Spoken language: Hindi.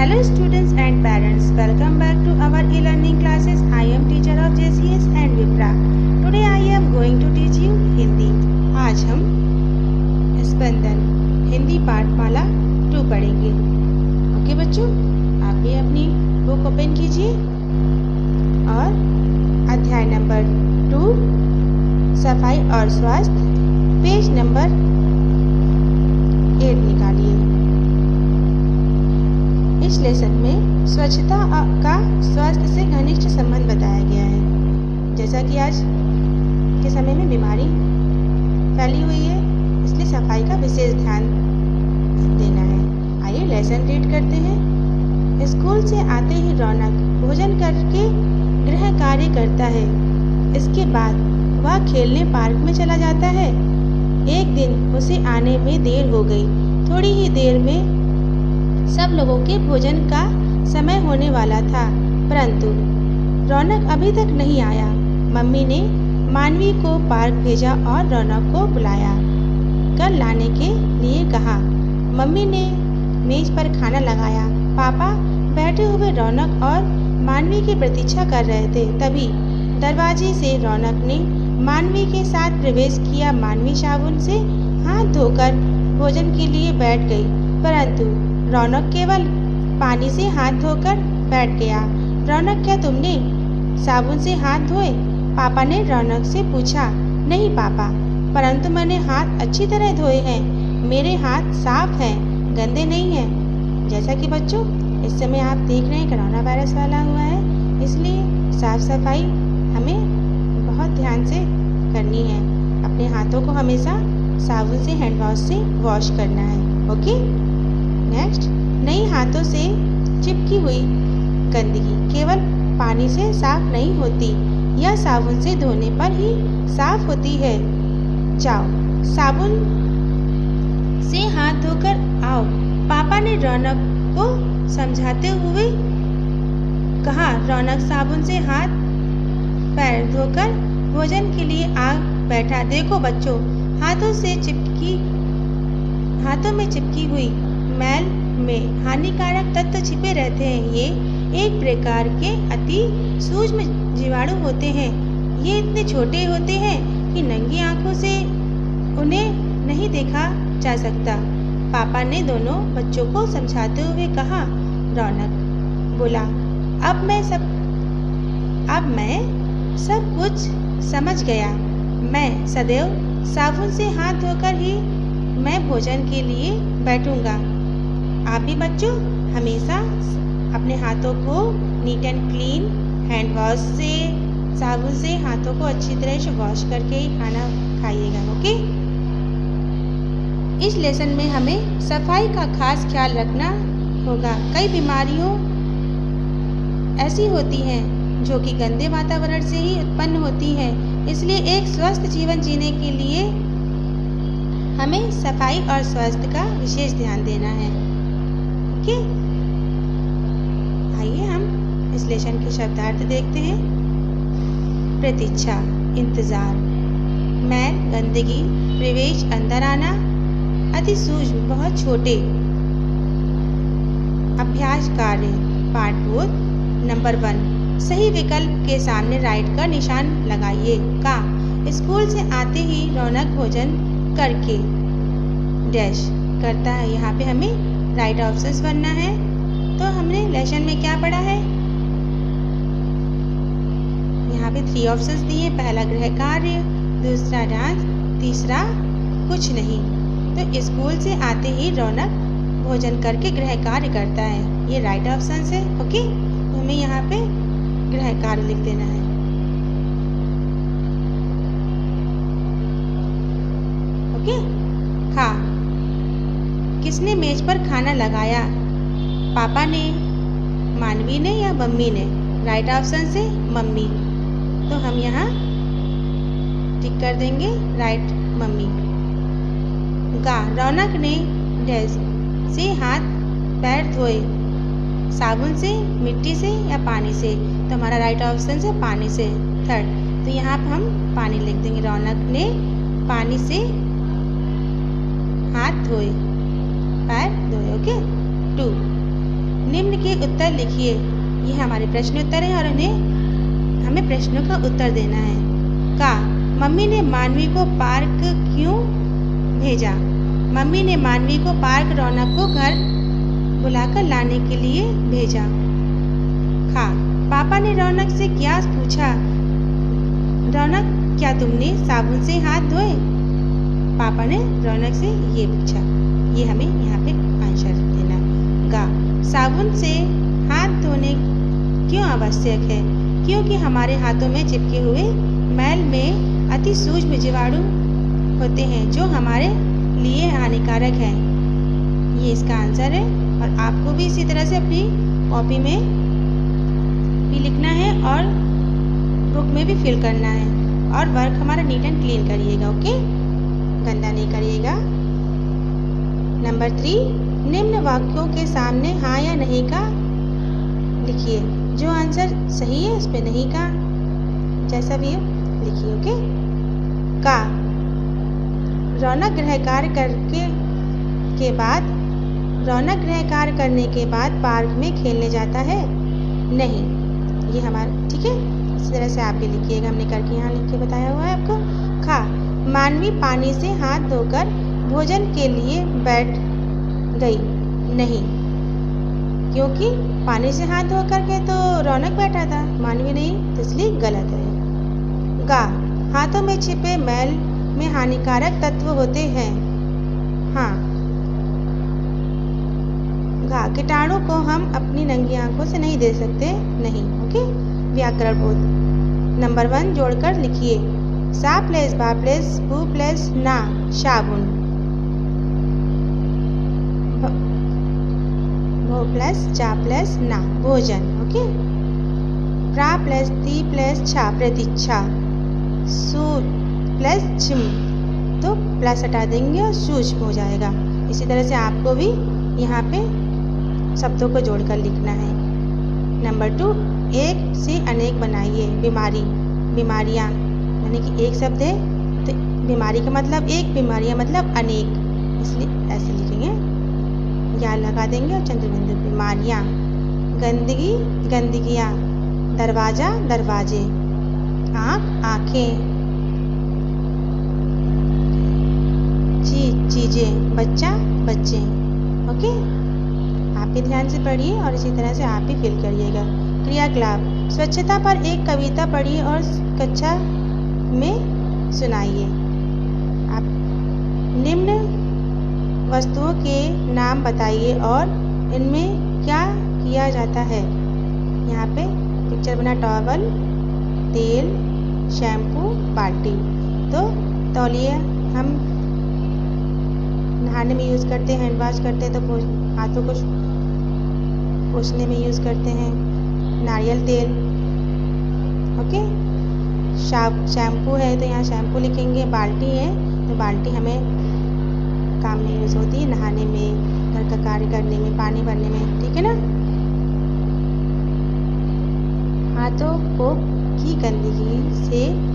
Hello students and parents, welcome back to our e-learning classes. I am teacher of JCS and Vipra. Today I am going to teach you Hindi. आज हम स्पंदन हिंदी पाठमाला 2 पढ़ेंगे। ओके बच्चों, आप भी अपनी बुक ओपन कीजिए और अध्याय नंबर 2 सफाई और स्वास्थ्य पेज नंबर 8 निकालिए। इस लेसन में स्वच्छता का स्वास्थ्य से घनिष्ठ संबंध बताया गया है। जैसा कि आज के समय में बीमारी फैली हुई है, इसलिए सफाई का विशेष ध्यान देना है। आइए लेसन रीड करते हैं। स्कूल से आते ही रौनक भोजन करके गृह कार्य करता है। इसके बाद वह खेलने पार्क में चला जाता है। एक दिन उसे आने में देर हो गई। थोड़ी ही देर में सब लोगों के भोजन का समय होने वाला था, परंतु रौनक अभी तक नहीं आया। मम्मी ने मानवी को पार्क भेजा और रौनक को बुलाया कर लाने के लिए कहा। मम्मी ने मेज पर खाना लगाया। पापा बैठे हुए रौनक और मानवी की प्रतीक्षा कर रहे थे। तभी दरवाजे से रौनक ने मानवी के साथ प्रवेश किया। मानवी साबुन से हाथ धोकर भोजन के लिए बैठ गई, परंतु रौनक केवल पानी से हाथ धोकर बैठ गया। रौनक, क्या तुमने साबुन से हाथ धोए? पापा ने रौनक से पूछा। नहीं पापा, परंतु मैंने हाथ अच्छी तरह धोए हैं। मेरे हाथ साफ हैं, गंदे नहीं हैं। जैसा कि बच्चों इस समय आप देख रहे हैं कोरोना वायरस फैला हुआ है, इसलिए साफ सफाई हमें बहुत ध्यान से करनी है। अपने हाथों को हमेशा साबुन से हैंड वॉश से वॉश करना है। ओके, नेक्स्ट, नई हाथों से चिपकी हुई गंदगी केवल पानी से साफ नहीं होती, यह साबुन से धोने पर ही साफ होती है। जाओ साबुन से हाथ धोकर आओ, पापा ने रौनक को समझाते हुए कहा। रौनक साबुन से हाथ पैर धोकर भोजन के लिए आ बैठा। देखो बच्चों, हाथों में चिपकी हुई मैल में हानिकारक तत्व छिपे रहते हैं। ये एक प्रकार के अति सूक्ष्म जीवाणु होते हैं। ये इतने छोटे होते हैं कि नंगी आंखों से उन्हें नहीं देखा जा सकता। पापा ने दोनों बच्चों को समझाते हुए कहा। रौनक बोला, अब मैं सब कुछ समझ गया। मैं सदैव साबुन से हाथ धोकर ही मैं भोजन के लिए बैठूंगा। आप भी बच्चों हमेशा अपने हाथों को neat and clean hand wash से साबुन से हाथों को अच्छी तरह से वॉश करके ही खाना खाइएगा। ओके, इस लेसन में हमें सफाई का खास ख्याल रखना होगा। कई बीमारियों ऐसी होती हैं जो कि गंदे वातावरण से ही उत्पन्न होती हैं, इसलिए एक स्वस्थ जीवन जीने के लिए हमें सफाई और स्वास्थ्य का विशेष ध्यान देना है। ओके, आइए हम इस लेसन के शब्दार्थ देखते हैं। प्रतीक्षा, इंतजार, मैल, गंदगी, प्रवेश, अंदर आना, अति सूक्ष्म, बहुत छोटे। अभ्यास कार्य, पाठबोध नंबर 1, सही विकल्प के सामने राइट का निशान लगाइए। का स्कूल से आते ही रौनक भोजन करके डैश करता है। यहाँ पे हमें राइट ऑप्शंस बनना है। तो हमने लेसन में क्या पढ़ा है? यहाँ पे 3 ऑप्शंस दिए। पहला गृह कार्य, दूसरा डांस, तीसरा कुछ नहीं। तो स्कूल से आते ही रौनक भोजन करके गृह कार्य करता है, ये राइट ऑप्शन है। ओके, तो हमें यहाँ पे गृह कार्य लिख देना है। ओके, खा, किसने मेज पर खाना लगाया? पापा ने, मानवी ने या मम्मी ने? राइट ऑप्शन से मम्मी, तो हम यहाँ टिक कर देंगे राइट मम्मी। गा, रौनक ने डैश से हाथ पैर धोए, साबुन से, मिट्टी से या पानी से? तो हमारा राइट ऑप्शन है पानी से। थर्ड, तो यहाँ पर हम पानी लिख देंगे। रौनक ने पानी से हाथ धोए, पैर धोए। ओके, 2, निम्न के उत्तर लिखिए। ये हमारे प्रश्न उत्तर हैं और हमें प्रश्नों का उत्तर देना है। का, मम्मी ने मानवी को पार्क क्यों भेजा? मम्मी ने मानवी को पार्क रौनक को घर बुलाकर लाने के लिए भेजा। खा, पापा ने रौनक से क्या पूछा? रौनक, क्या तुमने साबुन से हाथ धोए? पापा ने रौनक से ये पूछा। ये हमें यहाँ पे आंसर देना। गा, साबुन से हाथ धोने क्यों आवश्यक है? क्योंकि हमारे हाथों में चिपके हुए मैल में अति सूक्ष्म जीवाणु होते हैं जो हमारे लिए हानिकारक हैं। ये इसका आंसर है। और आपको भी इसी तरह से अपनी कॉपी में भी लिखना है और बुक में भी फिल करना है। और वर्क हमारा नीट एंड क्लीन करिएगा, ओके, गंदा नहीं करिएगा। नंबर 3, निम्न वाक्यों के सामने हाँ या नहीं का लिखिए। जो आंसर सही है उस पर नहीं का, जैसा भी हो लिखिए, ओके। का, रौनक गृह कार्य करने के बाद पार्क में खेलने जाता है? नहीं। ये हमारा ठीक है। इसी तरह से आप भी लिखिएगा, हमने करके यहाँ लिख के बताया हुआ है आपको। खा, मानवी पानी से हाथ धोकर भोजन के लिए बैठ गई? नहीं, क्योंकि पानी से हाथ धो करके तो रौनक बैठा था, मानवी नहीं, तो इसलिए गलत है। गा, हाथों में छिपे मैल में हानिकारक तत्व होते हैं? हाँ। घा, कीटाणु को हम अपनी नंगी आंखों से नहीं देख सकते? नहीं, ओके। व्याकरण बोध नंबर 1 जोड़कर लिखिए। सा प्लस बा प्लस बू प्लस ना साबुन, भो प्लस चा प्लस ना भोजन, ओके। प्रा प्लस ती प्लस छा प्रतीक्षा, सू प्लस छिम, तो प्लस हटा देंगे और सूक्ष्म हो जाएगा। इसी तरह से आपको भी यहाँ पे शब्दों को जोड़कर लिखना है। नंबर 2, एक से अनेक बनाइए। बीमारी, बीमारियाँ, यानी कि एक शब्द है तो बीमारी का मतलब एक, बीमारियाँ मतलब अनेक, इसलिए ऐसे लिखेंगे, या लगा देंगे और चंद्रबिंदु। बीमारियाँ, गंदगी गंदगियाँ, दरवाज़ा दरवाजे, आँख आँखें, चीज़ें, बच्चा बच्चे, ओके। आप भी ध्यान से पढ़िए और इसी तरह से आप भी फिल करिएगा। क्रियाकलाप, स्वच्छता पर एक कविता पढ़िए और कक्षा में सुनाइए। आप निम्न वस्तुओं के नाम बताइए और इनमें क्या किया जाता है। यहाँ पे पिक्चर बना, टॉवल, तेल, शैम्पू, बाल्टी। तो तौलिया हम नहाने में यूज़ करते हैं, हैंड वॉश करते हैं तो हाथों को पोंछने में यूज़ करते हैं। नारियल तेल, ओके। शैम्पू है तो यहाँ शैम्पू लिखेंगे। बाल्टी है तो बाल्टी हमें काम में यूज़ होती है, नहाने में, घर का कार्य करने में, पानी भरने में, ठीक है ना। हाथों को की गंदगी से